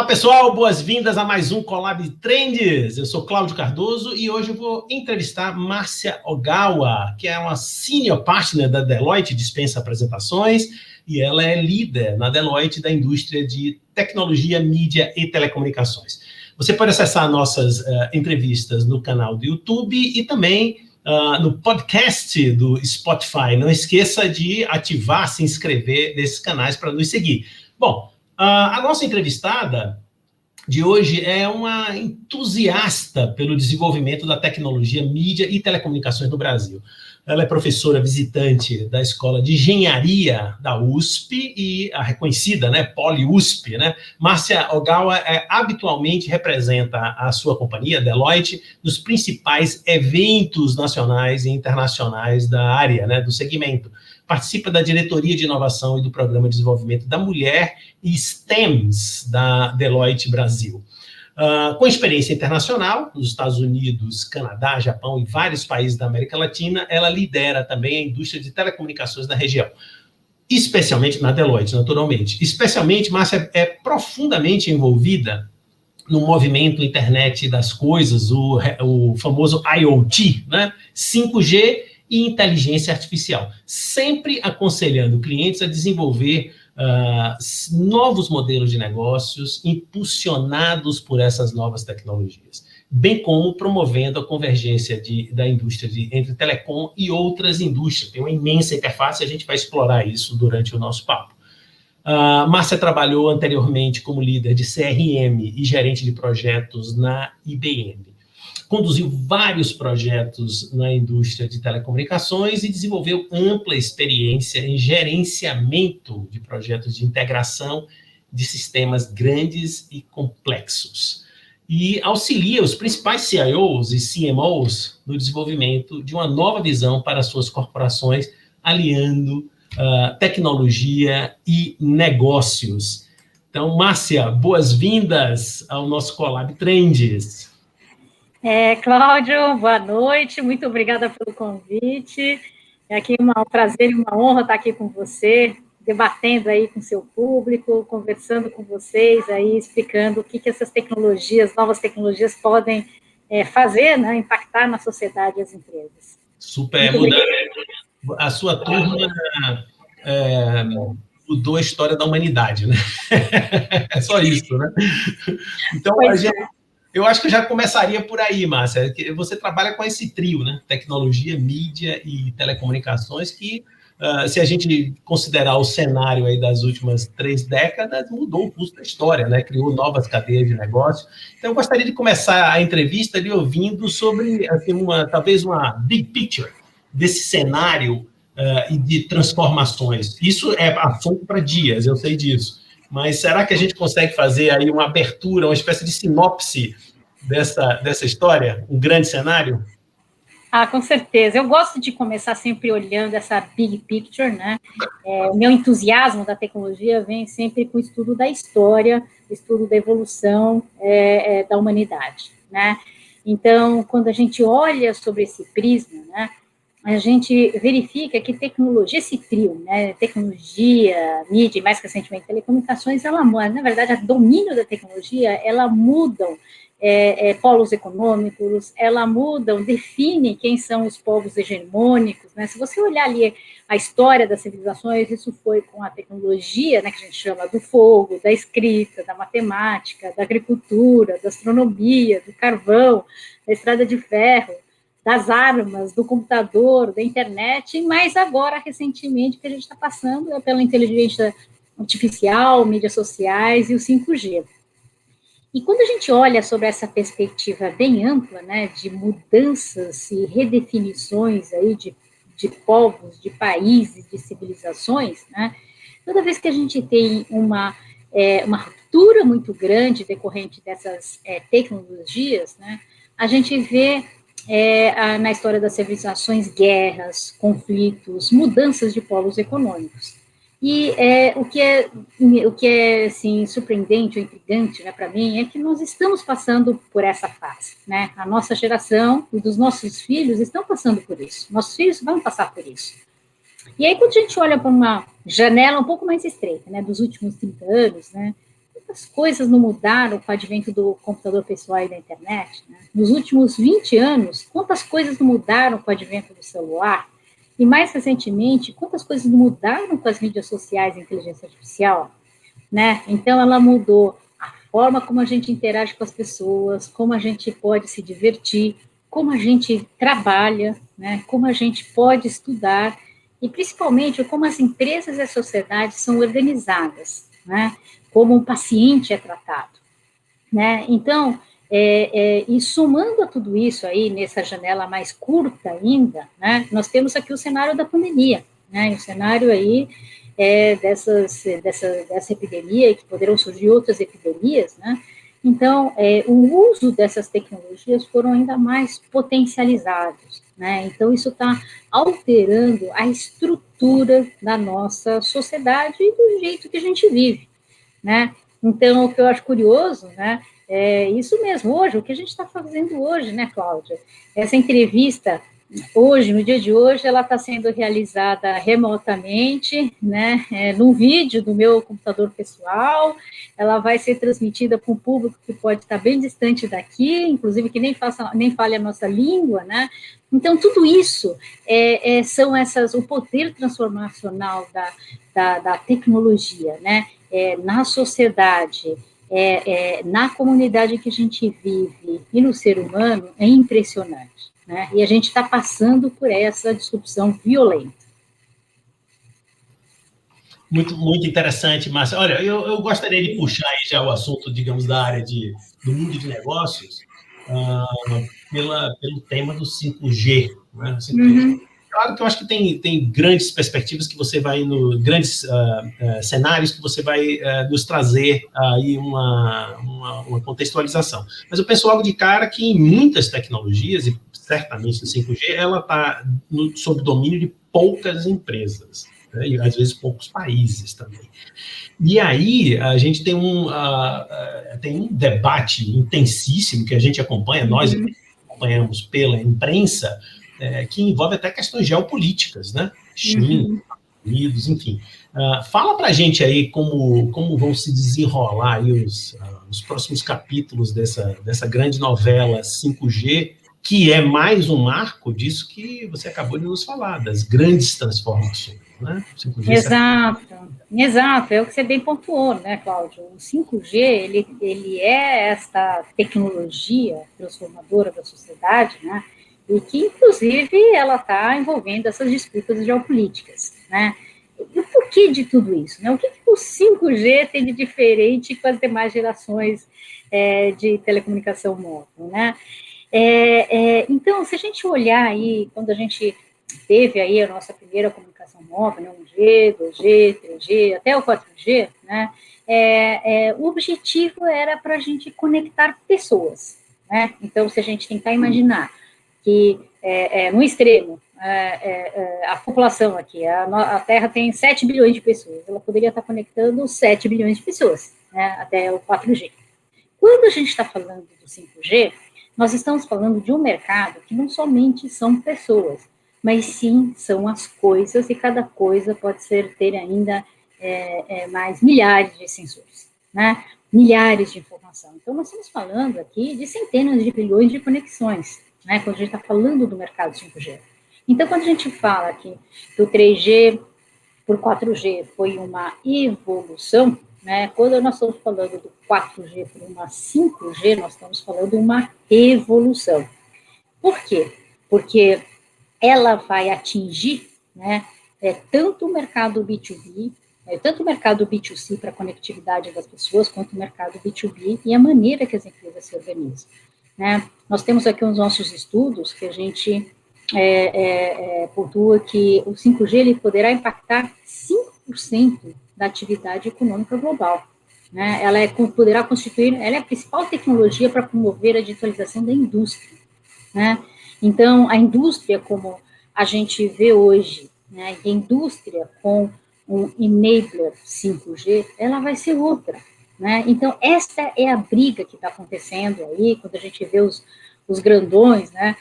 pessoal, boas-vindas a mais um Collab Trends. Eu sou Cláudio Cardoso e hoje eu vou entrevistar Márcia Ogawa, que é uma senior partner da Deloitte, dispensa apresentações, e ela é líder na Deloitte da indústria de tecnologia, mídia e telecomunicações. Você pode acessar nossas entrevistas no canal do YouTube e também no podcast do Spotify. Não esqueça de ativar, se inscrever nesses canais para nos seguir. Bom, a nossa entrevistada de hoje é uma entusiasta pelo desenvolvimento da tecnologia, mídia e telecomunicações no Brasil. Ela é professora visitante da Escola de Engenharia da USP e a reconhecida, Poli-USP, Márcia Ogawa habitualmente representa a sua companhia, Deloitte, nos principais eventos nacionais e internacionais da área, do segmento. Participa da diretoria de inovação e do programa de desenvolvimento da mulher e STEMs da Deloitte Brasil. Com experiência internacional, nos Estados Unidos, Canadá, Japão e vários países da América Latina, ela lidera também a indústria de telecomunicações na região, especialmente na Deloitte, naturalmente. Especialmente, Márcia é profundamente envolvida no movimento Internet das Coisas, o famoso IoT, 5G e inteligência artificial, sempre aconselhando clientes a desenvolver novos modelos de negócios impulsionados por essas novas tecnologias, bem como promovendo a convergência da indústria entre telecom e outras indústrias. Tem uma imensa interface, a gente vai explorar isso durante o nosso papo. Márcia trabalhou anteriormente como líder de CRM e gerente de projetos na IBM. Conduziu vários projetos na indústria de telecomunicações e desenvolveu ampla experiência em gerenciamento de projetos de integração de sistemas grandes e complexos. E auxilia os principais CIOs e CMOs no desenvolvimento de uma nova visão para suas corporações, aliando tecnologia e negócios. Então, Márcia, boas-vindas ao nosso Collab Trends. Cláudio, boa noite, muito obrigada pelo convite. É aqui um prazer e uma honra estar aqui com você, debatendo aí com o seu público, conversando com vocês aí, explicando o que essas tecnologias, novas tecnologias podem fazer, impactar na sociedade e as empresas. Super, a sua turma mudou a história da humanidade, É só isso, Então, eu acho que eu já começaria por aí, Márcia. Você trabalha com esse trio, Tecnologia, mídia e telecomunicações, que, se a gente considerar o cenário aí das últimas 3 décadas, mudou o curso da história, Criou novas cadeias de negócio. Então, eu gostaria de começar a entrevista lhe ouvindo sobre, assim, talvez uma big picture desse cenário e de transformações. Isso é assunto para dias, eu sei disso. Mas será que a gente consegue fazer aí uma abertura, uma espécie de sinopse dessa história, um grande cenário? Com certeza. Eu gosto de começar sempre olhando essa big picture, O meu entusiasmo da tecnologia vem sempre com o estudo da história, estudo da evolução da humanidade, Então, quando a gente olha sobre esse prisma, a gente verifica que tecnologia, esse trio, tecnologia, mídia e mais recentemente telecomunicações, na verdade, o domínio da tecnologia, ela mudam polos econômicos, ela mudam, define quem são os povos hegemônicos, Se você olhar ali a história das civilizações, isso foi com a tecnologia, que a gente chama do fogo, da escrita, da matemática, da agricultura, da astronomia, do carvão, da estrada de ferro, das armas, do computador, da internet, mas agora, recentemente, que a gente está passando pela inteligência artificial, mídias sociais e o 5G. E quando a gente olha sobre essa perspectiva bem ampla, de mudanças e redefinições aí de povos, de países, de civilizações, toda vez que a gente tem uma ruptura muito grande decorrente dessas tecnologias, a gente vê na história das civilizações guerras, conflitos, mudanças de polos econômicos. E o que é assim, surpreendente ou intrigante para mim é que nós estamos passando por essa fase. A nossa geração e dos nossos filhos estão passando por isso. Nossos filhos vão passar por isso. E aí, quando a gente olha para uma janela um pouco mais estreita, dos últimos 30 anos, quantas coisas não mudaram com o advento do computador pessoal e da internet, né? Nos últimos 20 anos, quantas coisas não mudaram com o advento do celular? E mais recentemente, quantas coisas não mudaram com as mídias sociais e a inteligência artificial, né? Então, ela mudou a forma como a gente interage com as pessoas, como a gente pode se divertir, como a gente trabalha, né? Como a gente pode estudar, e principalmente como as empresas e a sociedade são organizadas, né? Como um paciente é tratado, né? Então, e somando a tudo isso aí, nessa janela mais curta ainda, né? Nós temos aqui o cenário da pandemia, né? O cenário aí dessa epidemia, e que poderão surgir outras epidemias, né? Então, o uso dessas tecnologias foram ainda mais potencializados, né? Então, isso está alterando a estrutura da nossa sociedade e do jeito que a gente vive, né? Então, o que eu acho curioso, né, é isso mesmo, hoje, o que a gente está fazendo hoje, né, Cláudia? Essa entrevista, hoje, no dia de hoje, ela está sendo realizada remotamente, né, num vídeo do meu computador pessoal, ela vai ser transmitida para um público que pode estar bem distante daqui, inclusive que nem fale a nossa língua, né? Então, tudo isso são o poder transformacional da tecnologia, né? Na sociedade, na comunidade que a gente vive e no ser humano, é impressionante, né? E a gente está passando por essa disrupção violenta. Muito, muito interessante, Márcia. Olha, eu gostaria de puxar aí já o assunto, digamos, da área do mundo de negócios, pelo tema do 5G, né? 5G. Uhum. Claro que eu acho que tem grandes perspectivas que você vai, grandes cenários que você vai nos trazer aí uma contextualização. Mas eu penso logo de cara que em muitas tecnologias, e certamente no 5G, ela está sob domínio de poucas empresas, né, e às vezes poucos países também. E aí a gente tem um debate intensíssimo que a gente acompanha, nós acompanhamos pela imprensa, que envolve até questões geopolíticas, né? China, Estados Unidos, enfim. Fala para a gente aí como vão se desenrolar aí os próximos capítulos dessa grande novela 5G, que é mais um marco disso que você acabou de nos falar, das grandes transformações, né? 5G, exato, é o que você bem pontuou, né, Cláudio? O 5G, ele é esta tecnologia transformadora da sociedade, né? E que, inclusive, ela está envolvendo essas disputas geopolíticas, né? E o porquê de tudo isso, né? O que o 5G tem de diferente com as demais gerações de telecomunicação móvel, né? Então, se a gente olhar aí, quando a gente teve aí a nossa primeira comunicação móvel, né, 1G, 2G, 3G, até o 4G, né? O objetivo era para a gente conectar pessoas, né? Então, se a gente tentar imaginar que no extremo, a população aqui, a Terra tem 7 bilhões de pessoas, ela poderia estar conectando 7 bilhões de pessoas, né, até o 4G. Quando a gente está falando do 5G, nós estamos falando de um mercado que não somente são pessoas, mas sim são as coisas, e cada coisa pode ter ainda mais milhares de sensores, né, milhares de informação. Então, nós estamos falando aqui de centenas de bilhões de conexões, né, quando a gente está falando do mercado 5G. Então, quando a gente fala que do 3G por 4G foi uma evolução, né, quando nós estamos falando do 4G por uma 5G, nós estamos falando de uma evolução. Por quê? Porque ela vai atingir, né, tanto o mercado B2B, tanto o mercado B2C para a conectividade das pessoas, quanto o mercado B2B e a maneira que as empresas se organizam, né? Nós temos aqui os nossos estudos que a gente pontua que o 5G ele poderá impactar 5% da atividade econômica global, né? Ela poderá constituir, ela é a principal tecnologia para promover a digitalização da indústria, né? Então, a indústria, como a gente vê hoje, né, a indústria com um enabler 5G, ela vai ser outra, né? Então, esta é a briga que está acontecendo aí, quando a gente vê os grandões, né,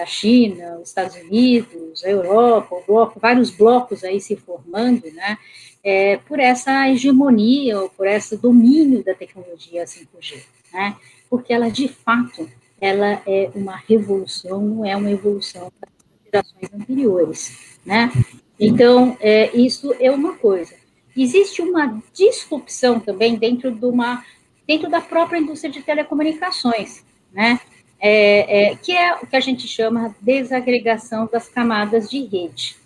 a China, os Estados Unidos, a Europa, vários blocos aí se formando, né, por essa hegemonia, ou por esse domínio da tecnologia 5G, né? Porque ela, de fato, ela é uma revolução, não é uma evolução das gerações anteriores, né? Então, isso é uma coisa. Existe uma disrupção também dentro da própria indústria de telecomunicações, né? Que é o que a gente chama desagregação das camadas de rede,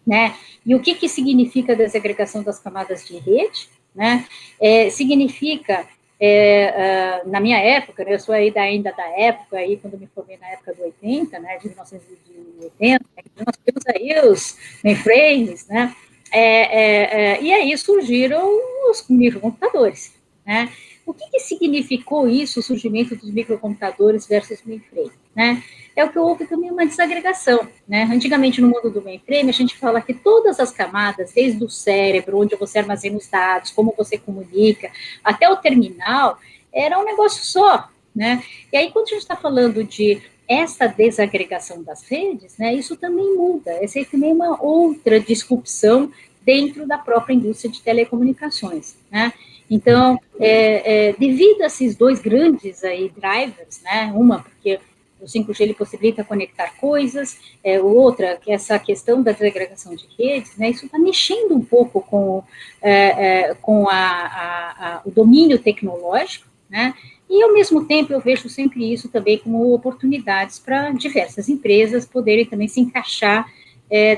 né? E o que significa a desagregação das camadas de rede, né? Significa, na minha época, né, eu sou ainda da época, aí, quando me formei na época do 80, né, de 1980, nós temos aí os mainframes, né? E aí surgiram os microcomputadores, né? O que significou isso, o surgimento dos microcomputadores versus mainframe, né? É o que houve também uma desagregação, né? Antigamente, no mundo do mainframe, a gente fala que todas as camadas, desde o cérebro, onde você armazena os dados, como você comunica, até o terminal, era um negócio só, né? E aí, quando a gente está falando de essa desagregação das redes, né, isso também muda, essa é também uma outra disrupção dentro da própria indústria de telecomunicações, né? Então, devido a esses dois grandes aí drivers, né, uma porque o 5G ele possibilita conectar coisas, outra, que essa questão da desagregação de redes, né, isso está mexendo um pouco com o domínio tecnológico, né, e, ao mesmo tempo, eu vejo sempre isso também como oportunidades para diversas empresas poderem também se encaixar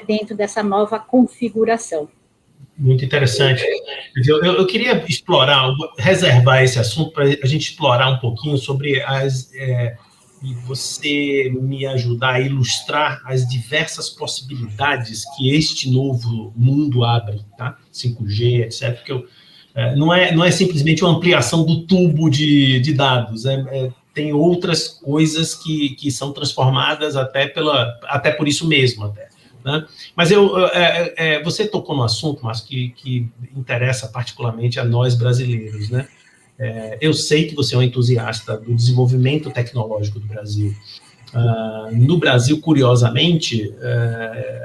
dentro dessa nova configuração. Muito interessante. Eu queria reservar esse assunto para a gente explorar um pouquinho sobre e você me ajudar a ilustrar as diversas possibilidades que este novo mundo abre, tá? 5G, etc. Porque não é simplesmente uma ampliação do tubo de dados, tem outras coisas que são transformadas até por isso mesmo, até. Né? Mas você tocou no assunto, mas que interessa particularmente a nós brasileiros, né? Eu sei que você é um entusiasta do desenvolvimento tecnológico do Brasil. No Brasil, curiosamente,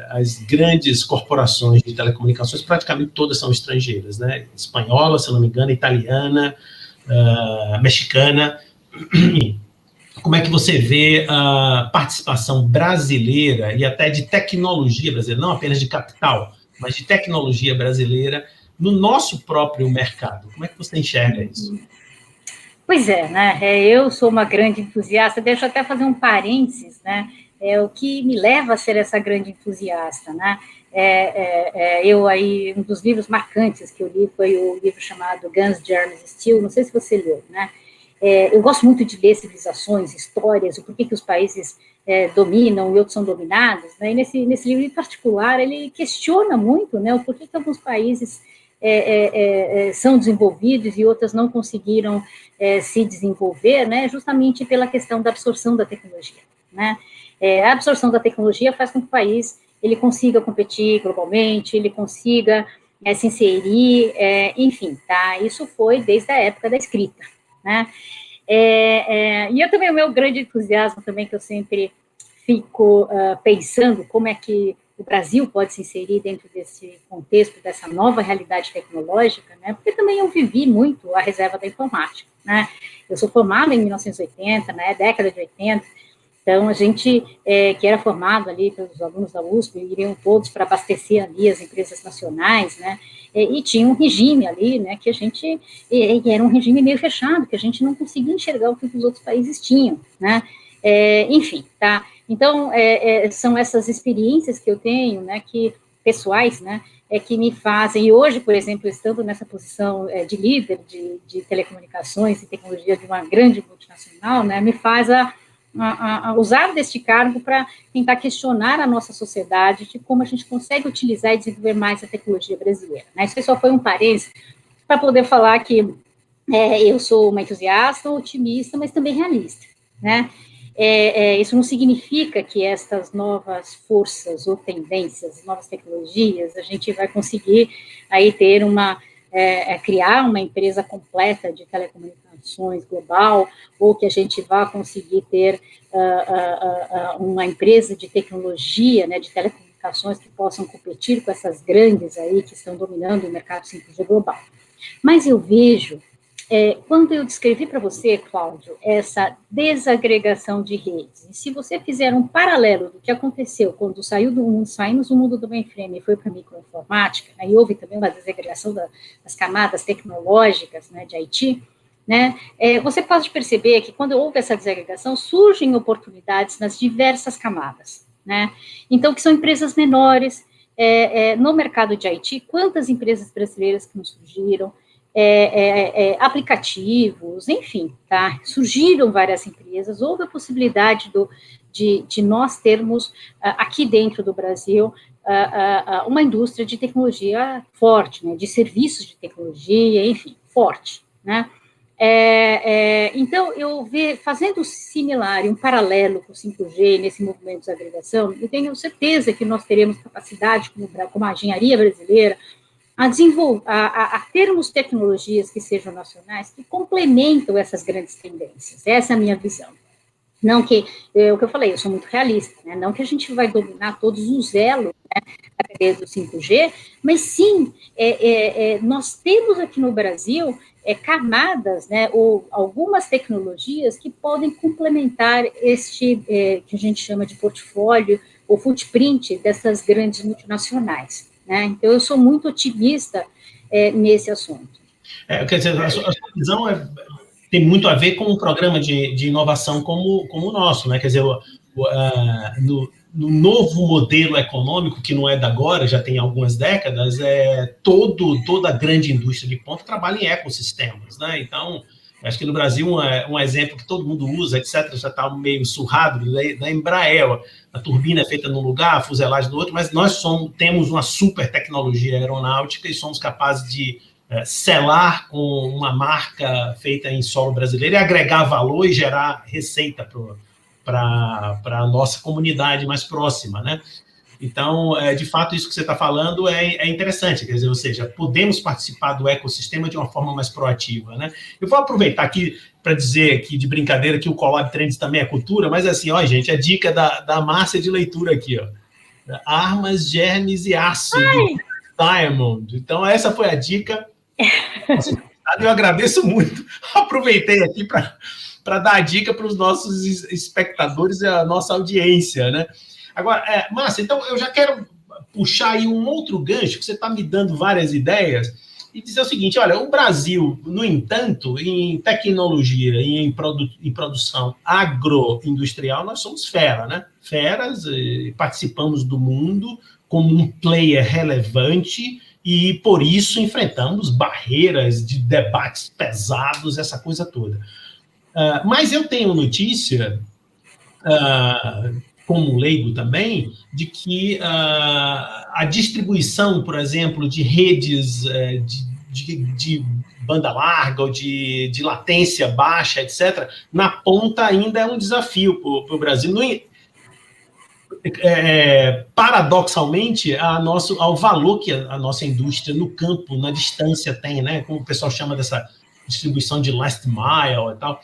as grandes corporações de telecomunicações, praticamente todas são estrangeiras, né? Espanhola, se não me engano, italiana, mexicana. Como é que você vê a participação brasileira e até de tecnologia brasileira, não apenas de capital, mas de tecnologia brasileira no nosso próprio mercado? Como é que você enxerga isso? Pois né? Eu sou uma grande entusiasta, deixa eu até fazer um parênteses, né? O que me leva a ser essa grande entusiasta, né? Eu aí, um dos livros marcantes que eu li foi o livro chamado Guns, Germs, Steel, não sei se você leu, né? Eu gosto muito de ler civilizações, histórias, o porquê que os países dominam e outros são dominados, né? E nesse livro em particular, ele questiona muito, né, o porquê que alguns países são desenvolvidos e outras não conseguiram se desenvolver, né, justamente pela questão da absorção da tecnologia, né? A absorção da tecnologia faz com que o país ele consiga competir globalmente, ele consiga se inserir, enfim, tá? Isso foi desde a época da escrita, né? E eu também, o meu grande entusiasmo também, que eu sempre fico pensando como é que o Brasil pode se inserir dentro desse contexto, dessa nova realidade tecnológica, né? Porque também eu vivi muito a reserva da informática, né? Eu sou formada em 1980, né? Década de 80, então a gente que era formado ali pelos alunos da USP, iriam todos para abastecer ali as empresas nacionais, né? E tinha um regime ali, né, que a gente, era um regime meio fechado, que a gente não conseguia enxergar o que os outros países tinham, né, enfim, tá, então, são essas experiências que eu tenho, né, pessoais, né, que me fazem, e hoje, por exemplo, estando nessa posição de líder de telecomunicações e tecnologia de uma grande multinacional, né, me faz a usar deste cargo para tentar questionar a nossa sociedade de como a gente consegue utilizar e desenvolver mais a tecnologia brasileira, né? Isso só foi um parênteses para poder falar que eu sou uma entusiasta, otimista, mas também realista, né? Isso não significa que estas novas forças ou tendências, novas tecnologias, a gente vai conseguir aí ter criar uma empresa completa de telecomunicações global, ou que a gente vai conseguir ter uma empresa de tecnologia, né, de telecomunicações aplicações que possam competir com essas grandes aí que estão dominando o mercado 5G global. Mas eu vejo, quando eu descrevi para você, Cláudio, essa desagregação de redes, e se você fizer um paralelo do que aconteceu quando saímos do mundo do mainframe e foi para a microinformática, né, e houve também uma desagregação das camadas tecnológicas, né, de IT, né, você pode perceber que quando houve essa desagregação, surgem oportunidades nas diversas camadas, né, então que são empresas menores, no mercado de IT, quantas empresas brasileiras que não surgiram, aplicativos, enfim, tá? Surgiram várias empresas, houve a possibilidade de nós termos aqui dentro do Brasil uma indústria de tecnologia forte, né? De serviços de tecnologia, enfim, forte, né? Então, eu fazendo similar, um paralelo com o 5G nesse movimento de agregação, eu tenho certeza que nós teremos capacidade, como a engenharia brasileira, a termos tecnologias que sejam nacionais, que complementam essas grandes tendências. Essa é a minha visão. Não que, o que eu falei, eu sou muito realista, né? Não que a gente vai dominar todos os elos, né, da cadeia do 5G, mas sim, nós temos aqui no Brasil camadas, né, ou algumas tecnologias que podem complementar este, que a gente chama de portfólio, ou footprint dessas grandes multinacionais, né? Então, eu sou muito otimista nesse assunto. Quer dizer, a sua visão tem muito a ver com um programa de inovação como o nosso, né? Quer dizer, no novo modelo econômico, que não é da agora, já tem algumas décadas, toda a grande indústria de ponta trabalha em ecossistemas, né? Então, acho que no Brasil um exemplo que todo mundo usa, etc., já está meio surrado, da Embraer. A turbina é feita num lugar, a fuselagem no outro, mas nós temos uma super tecnologia aeronáutica e somos capazes de selar com uma marca feita em solo brasileiro e agregar valor e gerar receita para a nossa comunidade mais próxima, né? Então, de fato, isso que você está falando é interessante, quer dizer, ou seja, podemos participar do ecossistema de uma forma mais proativa, né? Eu vou aproveitar aqui para dizer aqui de brincadeira que o Colab Trends também é cultura, mas assim, ó, gente, a dica da Márcia de leitura aqui, ó. Armas, Germes e Aço, de Diamond. Então, essa foi a dica. Eu agradeço muito. Aproveitei aqui para dar a dica para os nossos espectadores e a nossa audiência, né? Agora, Márcia, então eu já quero puxar aí um outro gancho, que você está me dando várias ideias, e dizer o seguinte, olha, o Brasil, no entanto, em tecnologia e em produção agroindustrial, nós somos fera, né? Feras, participamos do mundo como um player relevante e, por isso, enfrentamos barreiras de debates pesados, essa coisa toda. Mas eu tenho notícia... como leigo também, de que a distribuição, por exemplo, de redes de banda larga ou de latência baixa, etc., na ponta ainda é um desafio para o Brasil. Paradoxalmente, ao valor que a nossa indústria no campo, na distância tem, né? Como o pessoal chama dessa distribuição de last mile e tal.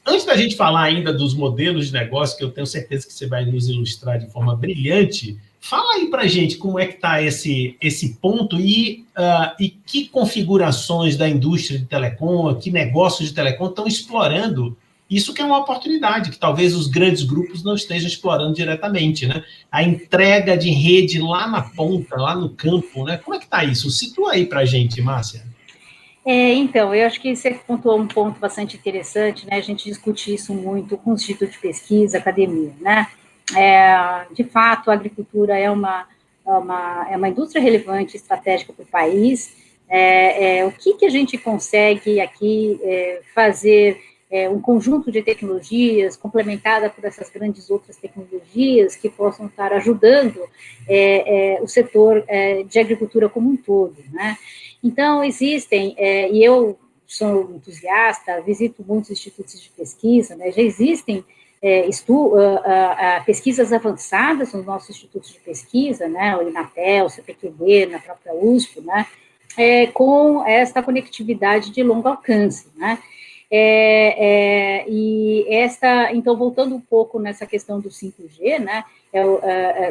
Antes da gente falar ainda dos modelos de negócio, que eu tenho certeza que você vai nos ilustrar de forma brilhante, fala aí para a gente como é que está esse ponto e que configurações da indústria de telecom, que negócios de telecom estão explorando isso, que é uma oportunidade que talvez os grandes grupos não estejam explorando diretamente, né? A entrega de rede lá na ponta, lá no campo, né? Como é que está isso? Situa aí para a gente, Márcia. Então, eu acho que você pontuou um ponto bastante interessante, né? A gente discute isso muito com o Instituto de Pesquisa, academia, né? De fato, a agricultura é uma indústria relevante, estratégica para o país. O que a gente consegue aqui fazer um conjunto de tecnologias complementada por essas grandes outras tecnologias que possam estar ajudando o setor de agricultura como um todo, né? Então, existem, e eu sou entusiasta, visito muitos institutos de pesquisa, né, já existem pesquisas avançadas nos nossos institutos de pesquisa, né, o Inatel, o CPQD, na própria USP, né, com esta conectividade de longo alcance, né. Então, voltando um pouco nessa questão do 5G, né,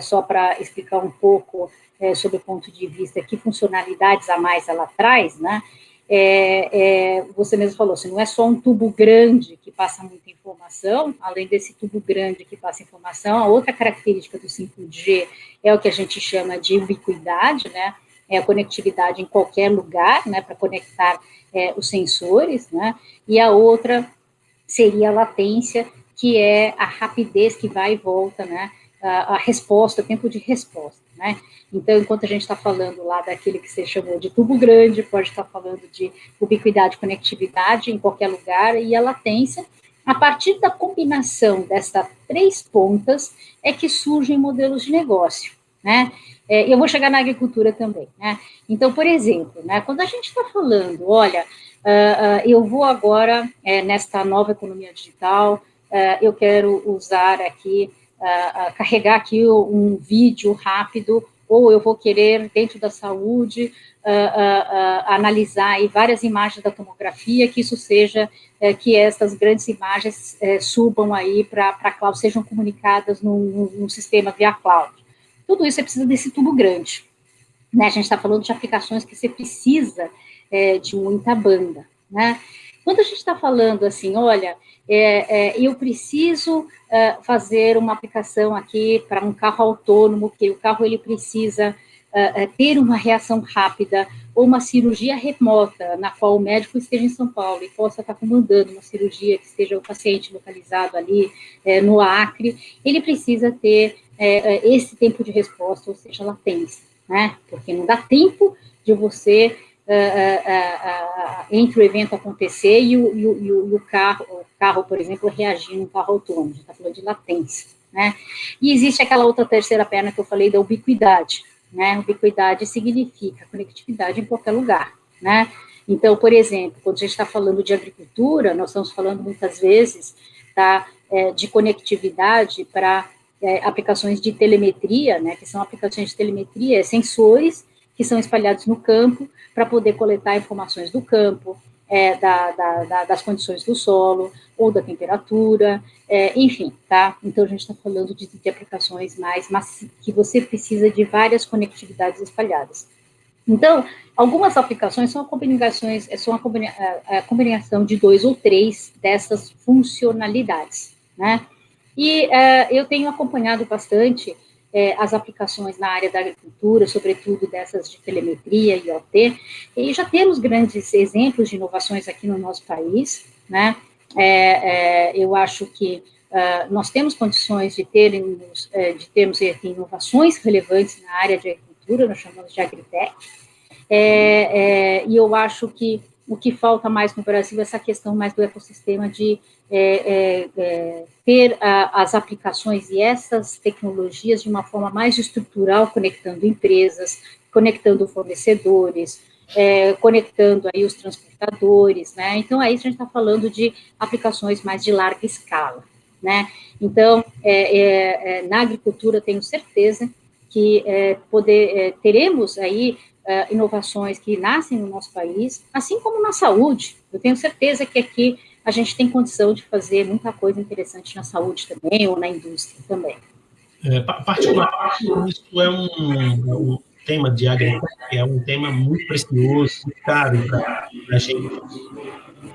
só para explicar um pouco sobre o ponto de vista que funcionalidades a mais ela traz, né, você mesmo falou, assim, não é só um tubo grande que passa muita informação, além desse tubo grande que passa informação, a outra característica do 5G é o que a gente chama de ubiquidade, né, é a conectividade em qualquer lugar, né, para conectar os sensores, né, e a outra seria a latência, que é a rapidez que vai e volta, né, a resposta, o tempo de resposta, né. Então, enquanto a gente está falando lá daquele que você chamou de tubo grande, pode estar falando de ubiquidade, conectividade em qualquer lugar, e a latência, a partir da combinação dessas 3 pontas, é que surgem modelos de negócio, né? Eu vou chegar na agricultura também, né? Então, por exemplo, né, quando a gente está falando, olha, eu vou agora, nesta nova economia digital, eu quero usar aqui, carregar aqui um vídeo rápido, ou eu vou querer, dentro da saúde, analisar aí várias imagens da tomografia, que isso seja, que essas grandes imagens subam aí para a cloud, sejam comunicadas num sistema via cloud. Tudo isso você precisa desse tubo grande, né? A gente está falando de aplicações que você precisa de muita banda, né? Quando a gente está falando assim, olha, eu preciso fazer uma aplicação aqui para um carro autônomo, que o carro ele precisa ter uma reação rápida, ou uma cirurgia remota, na qual o médico esteja em São Paulo e possa estar comandando uma cirurgia que esteja o paciente localizado ali no Acre, ele precisa ter esse tempo de resposta, ou seja, latência, né? Porque não dá tempo de você entre o evento acontecer e o carro, por exemplo, reagir num carro autônomo. A gente está falando de latência, né? E existe aquela outra terceira perna que eu falei da ubiquidade, né? Ubiquidade significa conectividade em qualquer lugar, né? Então, por exemplo, quando a gente está falando de agricultura, nós estamos falando muitas vezes, tá, de conectividade para aplicações de telemetria, né, que são aplicações de telemetria, sensores que são espalhados no campo para poder coletar informações do campo, das condições do solo, ou da temperatura, enfim, tá? Então, a gente está falando de aplicações mais que você precisa de várias conectividades espalhadas. Então, algumas aplicações são a combinação de 2 ou 3 dessas funcionalidades, né? E eu tenho acompanhado bastante as aplicações na área da agricultura, sobretudo dessas de telemetria e IoT, e já temos grandes exemplos de inovações aqui no nosso país, né? Eu acho que nós temos condições de termos inovações relevantes na área de agricultura, nós chamamos de Agritech, e eu acho que o que falta mais no Brasil é essa questão mais do ecossistema de ter as aplicações e essas tecnologias de uma forma mais estrutural, conectando empresas, conectando fornecedores, conectando aí os transportadores, né? Então, aí a gente está falando de aplicações mais de larga escala, né? Então, na agricultura, tenho certeza que teremos aí inovações que nascem no nosso país, assim como na saúde. Eu tenho certeza que aqui a gente tem condição de fazer muita coisa interessante na saúde também, ou na indústria também. Particularmente, isso é um tema de agricultura, é um tema muito precioso, muito caro para a gente,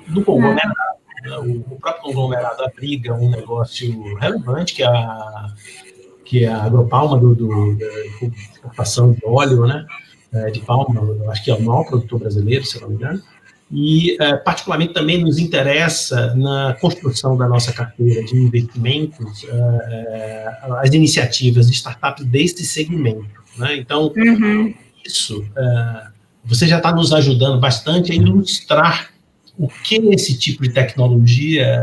do conglomerado. O próprio conglomerado abriga um negócio relevante, que é a Agropalma, da exportação de óleo, né, de palma, eu acho que é o maior produtor brasileiro, se não me engano, e particularmente também nos interessa na construção da nossa carteira de investimentos, as iniciativas de startups desse segmento, né? Então, isso, você já está nos ajudando bastante a ilustrar o que esse tipo de tecnologia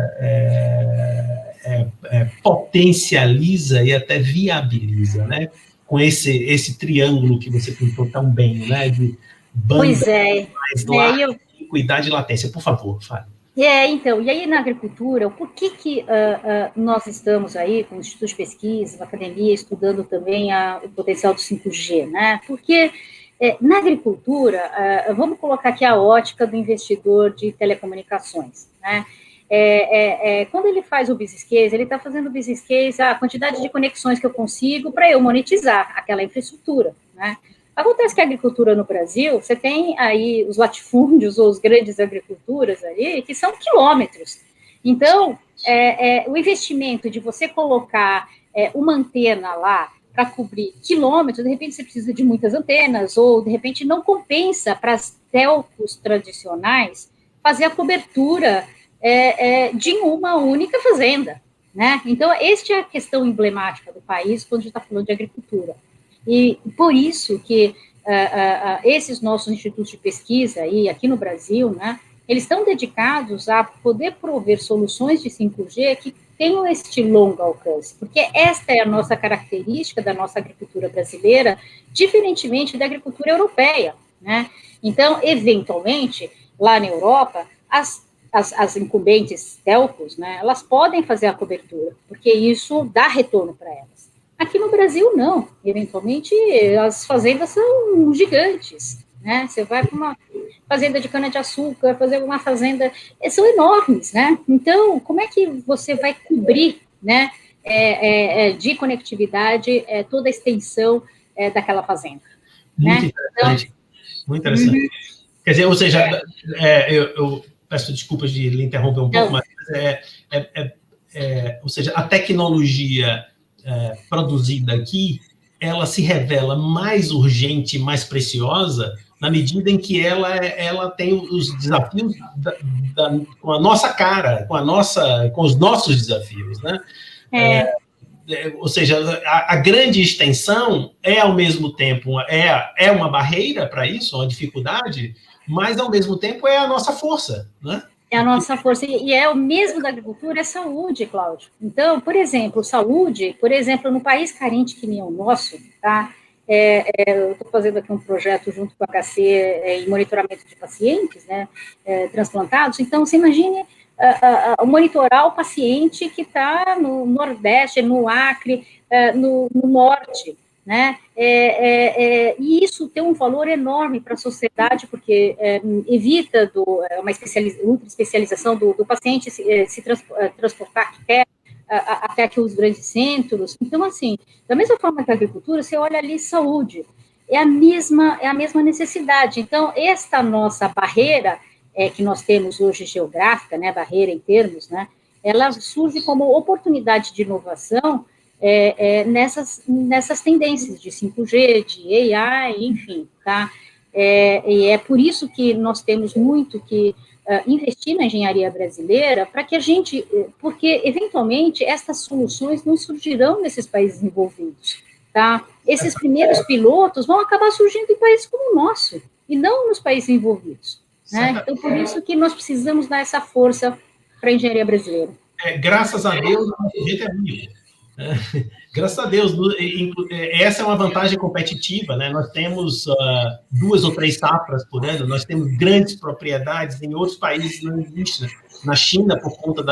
potencializa e até viabiliza, né? Com esse triângulo que você pintou tão bem, né? De banda mais larga, equidade e latência. Por favor, fale. Então, e aí na agricultura, por que nós estamos aí com o Instituto de Pesquisa, a academia, estudando também o potencial do 5G, né? Porque Na agricultura, vamos colocar aqui a ótica do investidor de telecomunicações, né? Quando ele faz o business case, ele está fazendo o business case, a quantidade de conexões que eu consigo para eu monetizar aquela infraestrutura, né? Acontece que a agricultura no Brasil, você tem aí os latifúndios ou as grandes agriculturas ali, que são quilômetros. Então, o investimento de você colocar uma antena lá para cobrir quilômetros, de repente você precisa de muitas antenas, ou de repente não compensa para as telcos tradicionais fazer a cobertura de uma única fazenda, né? Então, esta é a questão emblemática do país quando a gente está falando de agricultura. E por isso que esses nossos institutos de pesquisa aí, aqui no Brasil, né, eles estão dedicados a poder prover soluções de 5G que tenham este longo alcance, porque esta é a nossa característica da nossa agricultura brasileira, diferentemente da agricultura europeia, né? Então, eventualmente, lá na Europa, as incumbentes telcos, né, elas podem fazer a cobertura, porque isso dá retorno para elas. Aqui no Brasil, não. Eventualmente, as fazendas são gigantes, né? Você vai para uma fazenda de cana-de-açúcar, fazer uma fazenda... São enormes, né? Então, como é que você vai cobrir, né, de conectividade toda a extensão daquela fazenda? Muito né? interessante. Então, muito interessante. Quer dizer, ou seja, eu peço desculpas de lhe interromper um pouco, mas ou seja, a tecnologia produzida aqui, ela se revela mais urgente, mais preciosa, na medida em que ela tem os desafios com a nossa cara, com os nossos desafios, né? Ou seja, a grande extensão ao mesmo tempo, uma barreira para isso, uma dificuldade, mas, ao mesmo tempo, é a nossa força, né? É a nossa força, e é o mesmo da agricultura, é saúde, Cláudio. Então, por exemplo, saúde, no país carente que nem o nosso, tá? Eu estou fazendo aqui um projeto junto com a HC em monitoramento de pacientes, né, transplantados. Então, você imagine monitorar o paciente que está no Nordeste, no Acre, no Norte, né? E isso tem um valor enorme para a sociedade, porque evita uma especialização do paciente se transportar até aqui os grandes centros. Então, assim, da mesma forma que a agricultura, você olha ali saúde, é a mesma necessidade. Então, esta nossa barreira que nós temos hoje geográfica, né, barreira em termos, né, ela surge como oportunidade de inovação nessas tendências de 5G, de AI, enfim, tá? E é por isso que nós temos muito que investir na engenharia brasileira, para que porque, eventualmente, essas soluções não surgirão nesses países envolvidos, tá? Esses primeiros pilotos vão acabar surgindo em países como o nosso, e não nos países envolvidos, né? Então, por isso que nós precisamos dar essa força para a engenharia brasileira. Graças a Deus, o nosso jeito é único. Graças a Deus, essa é uma vantagem competitiva, né? Nós temos 2 ou 3 safras por ano, nós temos grandes propriedades, em outros países não existe, né? Na China, por conta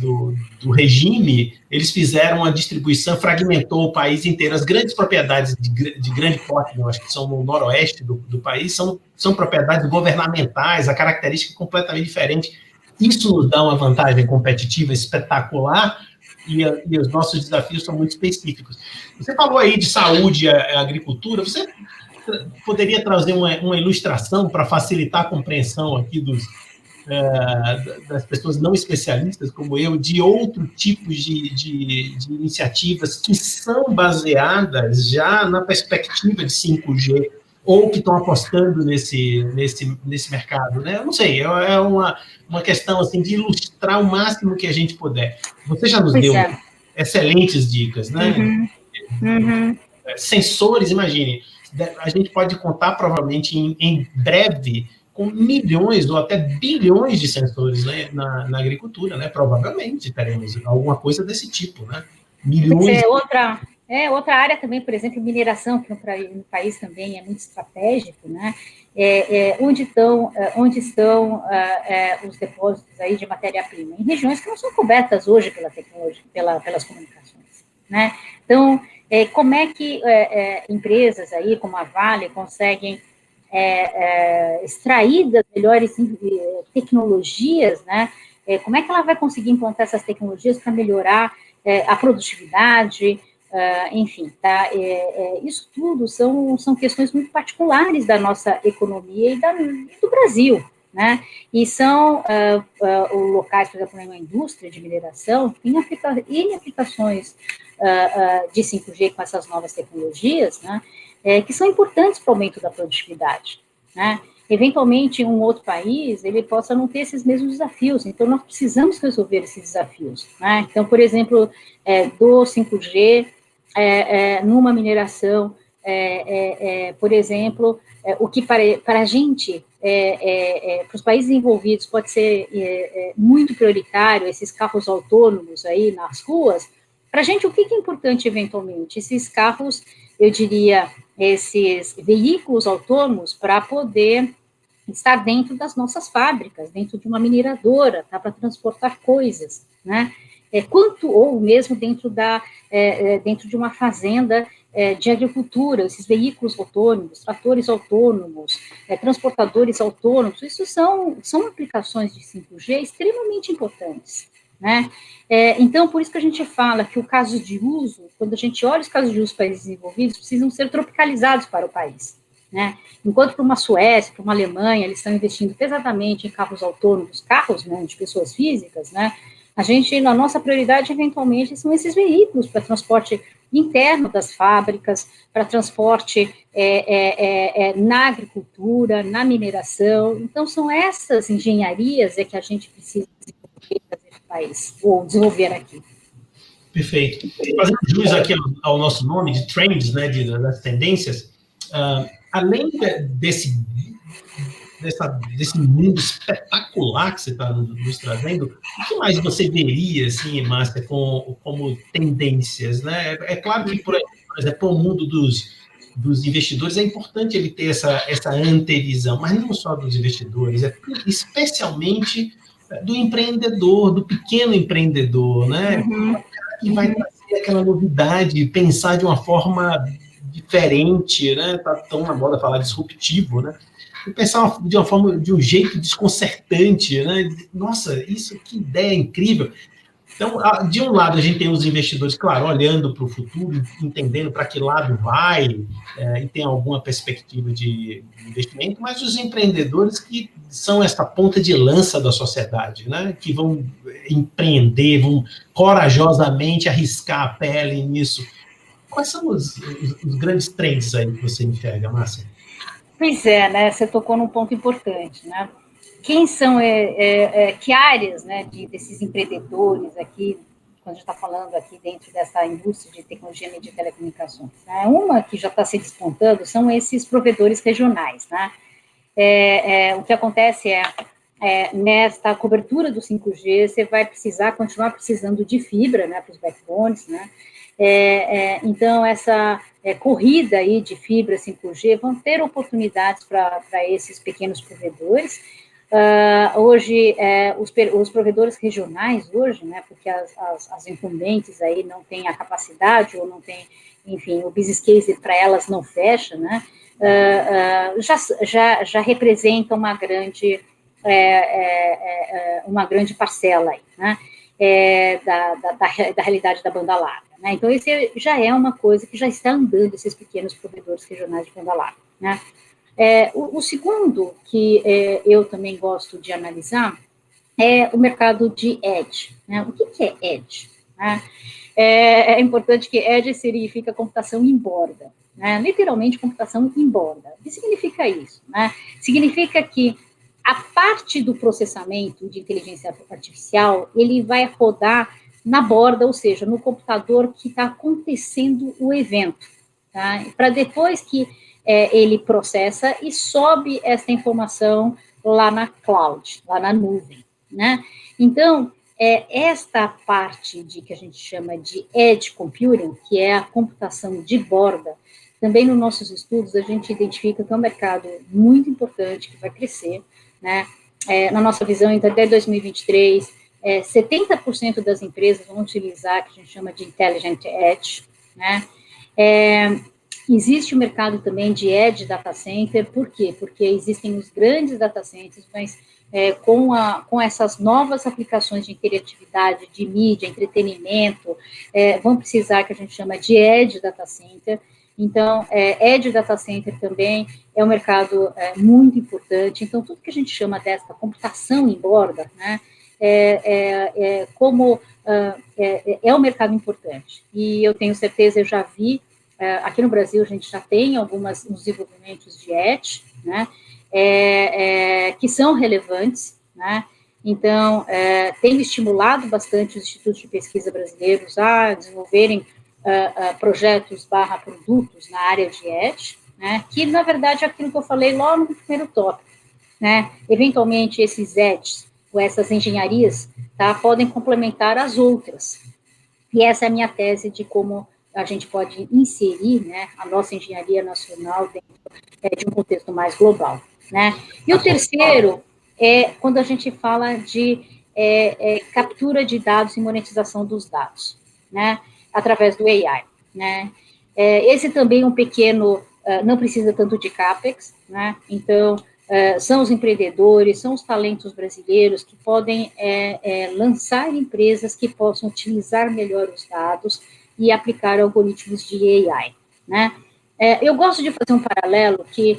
do regime, eles fizeram uma distribuição, fragmentou o país inteiro. As grandes propriedades de grande porte, eu acho que são no noroeste do país, são propriedades governamentais, a característica é completamente diferente. Isso nos dá uma vantagem competitiva espetacular, e os nossos desafios são muito específicos. Você falou aí de saúde e agricultura, você poderia trazer uma ilustração para facilitar a compreensão aqui das pessoas não especialistas, como eu, de outros tipos de iniciativas que são baseadas já na perspectiva de 5G, ou que estão apostando nesse mercado, né? Eu não sei, é uma questão assim, de ilustrar o máximo que a gente puder. Você já nos deu excelentes dicas, né? Sensores, imagine, a gente pode contar provavelmente em breve com milhões ou até bilhões de sensores, né, na agricultura, né? Provavelmente teremos alguma coisa desse tipo, né? Milhões. Outra área também, por exemplo, mineração, que no país também é muito estratégico, né? Onde estão os depósitos aí de matéria-prima? Em regiões que não são cobertas hoje pela tecnologia, pelas comunicações, né? Então, como é que empresas aí, como a Vale, conseguem extrair das melhores tecnologias, né? Como é que ela vai conseguir implantar essas tecnologias para melhorar a produtividade, enfim, tá? Isso tudo são questões muito particulares da nossa economia e do Brasil, né? E são locais, por exemplo, na indústria de mineração, em aplicações de 5G com essas novas tecnologias, né? Que são importantes para o aumento da produtividade, né? Eventualmente, um outro país, ele possa não ter esses mesmos desafios, então nós precisamos resolver esses desafios, né? Então, por exemplo, do 5G, numa mineração, por exemplo, o que para a gente, para os países envolvidos, pode ser muito prioritário, esses carros autônomos aí nas ruas, para a gente, o que é importante eventualmente? Esses carros, eu diria, esses veículos autônomos para poder estar dentro das nossas fábricas, dentro de uma mineradora, tá, para transportar coisas, né? Ou mesmo dentro de uma fazenda de agricultura, esses veículos autônomos, tratores autônomos, transportadores autônomos, isso são aplicações de 5G extremamente importantes, né? Então, por isso que a gente fala que o caso de uso, quando a gente olha os casos de uso dos países desenvolvidos, precisam ser tropicalizados para o país, né? Enquanto para uma Suécia, para uma Alemanha, eles estão investindo pesadamente em carros autônomos, carros, né, de pessoas físicas, né? A nossa prioridade, eventualmente, são esses veículos para transporte interno das fábricas, para transporte na agricultura, na mineração. Então, são essas engenharias que a gente precisa desenvolver no país, ou desenvolver aqui. Perfeito. Fazendo jus aqui ao nosso nome de trends, né, das tendências, além desse mundo espetacular que você está nos trazendo, o que mais você veria, assim, Márcia, como tendências, né? É claro que, por exemplo, o mundo dos investidores, é importante ele ter essa antevisão, mas não só dos investidores, especialmente do empreendedor, do pequeno empreendedor, né? Que vai trazer aquela novidade, pensar de uma forma diferente, né? Tá tão na moda falar disruptivo, né? E pensar de um jeito desconcertante, né? Nossa, que ideia incrível. Então, de um lado, a gente tem os investidores, claro, olhando para o futuro, entendendo para que lado vai, e tem alguma perspectiva de investimento, mas os empreendedores que são esta ponta de lança da sociedade, né? Que vão empreender, vão corajosamente arriscar a pele nisso. Quais são os grandes trends aí que você enxerga, Márcia? Pois é, né? Você tocou num ponto importante, né? Quem são, que áreas, né, desses empreendedores aqui, quando a gente está falando aqui dentro dessa indústria de tecnologia, mídia e telecomunicações, né? Uma que já está se despontando são esses provedores regionais, né? O que acontece nesta cobertura do 5G, você vai continuar precisando de fibra, né, para os backbones, né? Então, essa corrida aí de fibra 5G vão ter oportunidades para esses pequenos provedores. Hoje, os provedores regionais, hoje, né, porque as incumbentes aí não têm a capacidade ou não tem, enfim, o business case para elas não fecha, né, já representa uma grande parcela aí, né, da realidade da banda larga, né. Então, esse já é uma coisa que já está andando, esses pequenos provedores regionais de banda larga, né. O segundo que eu também gosto de analisar é o mercado de edge, né. O que é edge, né? É importante que edge significa computação em borda, né? Literalmente computação em borda. O que significa isso, né? Significa que a parte do processamento de inteligência artificial, ele vai rodar na borda, ou seja, no computador que está acontecendo o evento, tá? Para depois que ele processa e sobe essa informação lá na cloud, lá na nuvem, né? Então, esta parte que a gente chama de edge computing, que é a computação de borda, também nos nossos estudos a gente identifica que é um mercado muito importante, que vai crescer, né? Na nossa visão, então, até 2023, 70% das empresas vão utilizar o que a gente chama de Intelligent Edge, né? Existe o mercado também de edge data center, por quê? Porque existem os grandes data centers, mas com essas novas aplicações de criatividade, de mídia, entretenimento, vão precisar, que a gente chama de edge data center. Então, edge data center também é um mercado muito importante. Então, tudo que a gente chama dessa computação em borda, né, é um mercado importante. E eu tenho certeza, eu já vi, aqui no Brasil a gente já tem alguns desenvolvimentos de edge, né, que são relevantes, né? Então, tem estimulado bastante os institutos de pesquisa brasileiros a desenvolverem projetos / produtos na área de edge, né? Que, na verdade, é aquilo que eu falei logo no primeiro tópico, né? Eventualmente, esses edges, ou essas engenharias, tá, podem complementar as outras. E essa é a minha tese de como a gente pode inserir, né, a nossa engenharia nacional dentro de um contexto mais global, né? E o terceiro é quando a gente fala de captura de dados e monetização dos dados, né? Através do AI, né? Esse também é um pequeno, não precisa tanto de CAPEX, né? Então, são os empreendedores, são os talentos brasileiros que podem lançar empresas que possam utilizar melhor os dados e aplicar algoritmos de AI, né? Eu gosto de fazer um paralelo que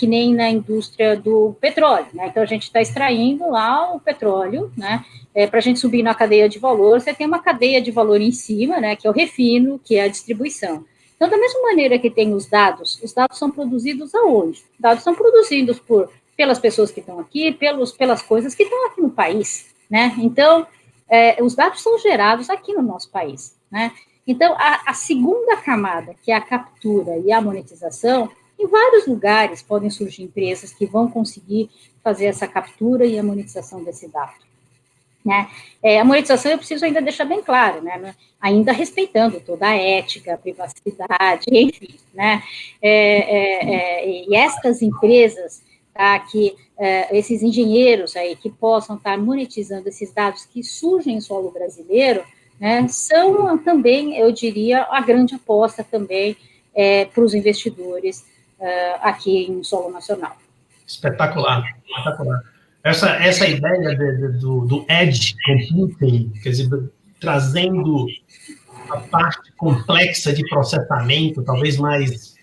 nem na indústria do petróleo, né? Então, a gente está extraindo lá o petróleo, né? Para a gente subir na cadeia de valor, você tem uma cadeia de valor em cima, né? Que é o refino, que é a distribuição. Então, da mesma maneira que tem os dados são produzidos aonde? Os dados são produzidos pelas pessoas que estão aqui, pelas coisas que estão aqui no país, né? Então, os dados são gerados aqui no nosso país, né? Então, a segunda camada, que é a captura e a monetização, em vários lugares podem surgir empresas que vão conseguir fazer essa captura e a monetização desse dado, né? A monetização eu preciso ainda deixar bem claro, né? Ainda respeitando toda a ética, a privacidade, enfim, né? E estas empresas, tá, esses engenheiros aí que possam estar monetizando esses dados que surgem em solo brasileiro, né, são também, eu diria, a grande aposta também para os investidores aqui em solo nacional. Espetacular, espetacular. Essa ideia do edge computing, quer dizer, trazendo a parte complexa de processamento, talvez mais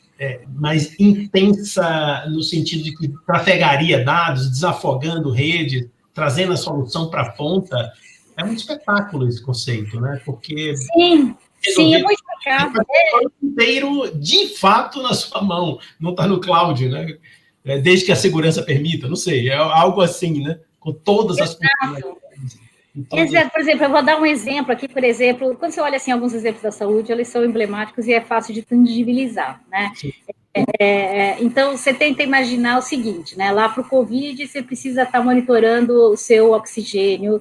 intensa, no sentido de que trafegaria dados, desafogando rede, trazendo a solução para a ponta, é um espetáculo esse conceito, né? Porque sim, é muito bacana. O inteiro, de fato, na sua mão, não está no cloud, né? Desde que a segurança permita, não sei, é algo assim, né? Com todas as funcionalidades. Exato. Por exemplo, eu vou dar um exemplo aqui, por exemplo, quando você olha assim alguns exemplos da saúde, eles são emblemáticos e é fácil de tangibilizar, né? Então, você tenta imaginar o seguinte, né? Lá para o Covid, você precisa estar monitorando o seu oxigênio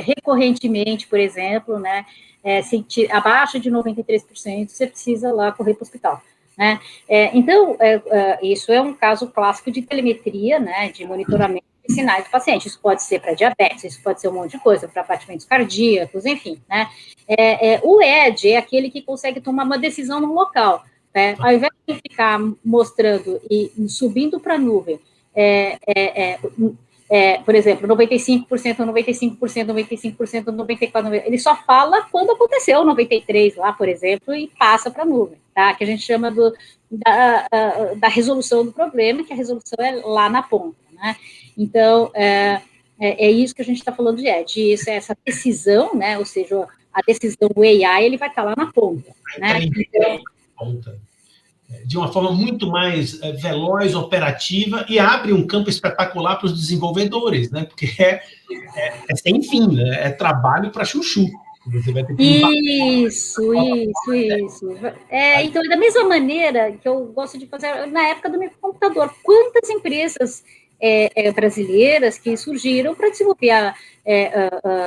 recorrentemente, por exemplo, né? Se abaixo de 93%, você precisa lá correr para o hospital, né? Então, isso é um caso clássico de telemetria, né? De monitoramento de sinais do paciente. Isso pode ser para diabetes, isso pode ser um monte de coisa, para batimentos cardíacos, enfim, né? O ED é aquele que consegue tomar uma decisão no local. Ao invés de ficar mostrando e subindo para a nuvem, por exemplo, 95%, 95%, 95%, 94%, ele só fala quando aconteceu 93% lá, por exemplo, e passa para a nuvem, tá? Que a gente chama da resolução do problema, que a resolução é lá na ponta, né? Então, é isso que a gente está falando de edge, isso é essa decisão, né? Ou seja, a decisão do AI, ele vai estar lá na ponta, né? De uma forma muito mais veloz, operativa, e abre um campo espetacular para os desenvolvedores, né? Porque é sem fim, né? É trabalho para chuchu. Você vai ter que Isso. Então, da mesma maneira que eu gosto de fazer na época do microcomputador, quantas empresas brasileiras que surgiram para desenvolver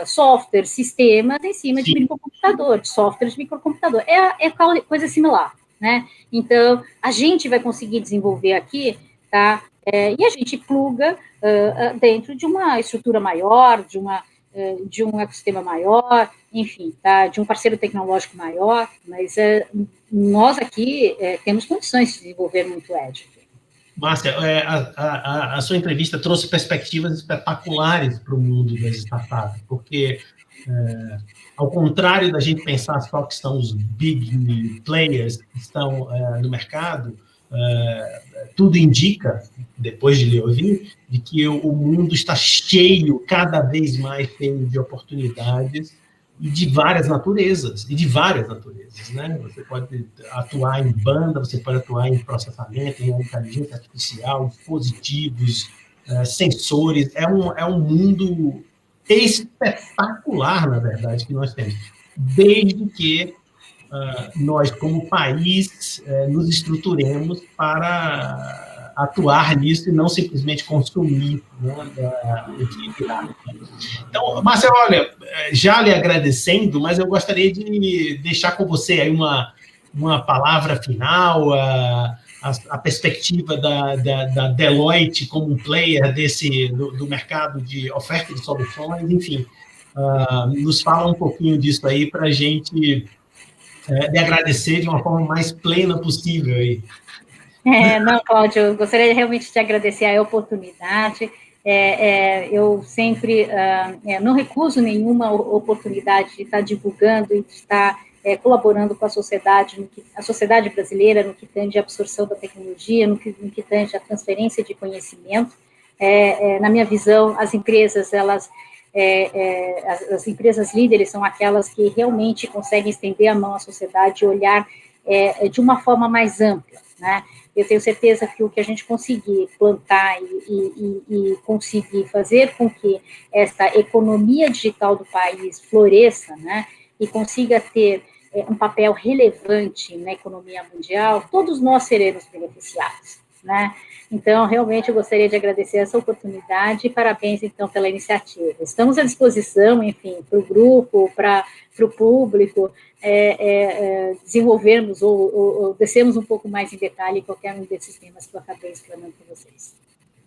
software, sistemas em cima de microcomputador, de software de microcomputador. É coisa similar, né? Então, a gente vai conseguir desenvolver aqui, tá? E a gente pluga dentro de uma estrutura maior, de uma de um ecossistema maior, enfim, tá, de um parceiro tecnológico maior, mas nós aqui temos condições de desenvolver muito Edge. Márcia, a sua entrevista trouxe perspectivas espetaculares para o mundo das startups, porque, ao contrário da gente pensar só que são os big players que estão no mercado, tudo indica, depois de lhe ouvir, de que o mundo está cheio, cada vez mais cheio de oportunidades e de várias naturezas, né? Você pode atuar em banda, você pode atuar em processamento, em inteligência artificial, dispositivos, sensores. É um mundo espetacular, na verdade, que nós temos. Desde que nós, como país, nos estruturemos para atuar nisso e não simplesmente consumir, né, utilidade. Então, Márcia, olha, já lhe agradecendo, mas eu gostaria de deixar com você aí uma palavra final, a perspectiva da Deloitte como um player do mercado de oferta de soluções, enfim, nos fala um pouquinho disso aí para a gente lhe agradecer de uma forma mais plena possível aí. Não, Cláudio, eu gostaria realmente de agradecer a oportunidade. Eu sempre não recuso nenhuma oportunidade de estar divulgando e de estar colaborando com a sociedade brasileira no que tange a absorção da tecnologia, no que tange a transferência de conhecimento. Na minha visão, as empresas, as empresas líderes são aquelas que realmente conseguem estender a mão à sociedade e olhar de uma forma mais ampla, né? Eu tenho certeza que o que a gente conseguir plantar e conseguir fazer com que esta economia digital do país floresça, né, e consiga ter um papel relevante na economia mundial, todos nós seremos beneficiados, né? Então, realmente, eu gostaria de agradecer essa oportunidade e parabéns, então, pela iniciativa. Estamos à disposição, enfim, para o grupo, para o público, desenvolvermos ou descermos um pouco mais em detalhe qualquer um desses temas que eu acabei explanando para vocês.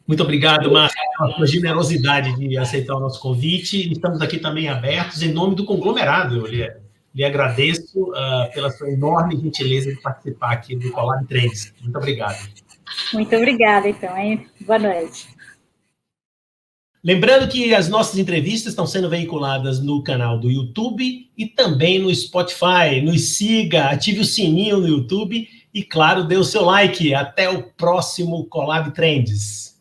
Muito obrigado, Márcia, pela sua generosidade de aceitar o nosso convite. Estamos aqui também abertos em nome do conglomerado. Eu lhe agradeço pela sua enorme gentileza de participar aqui do Colab Trends. Muito obrigado. Muito obrigada, então, hein? Boa noite. Lembrando que as nossas entrevistas estão sendo veiculadas no canal do YouTube e também no Spotify. Nos siga, ative o sininho no YouTube e, claro, dê o seu like. Até o próximo Colab Trends.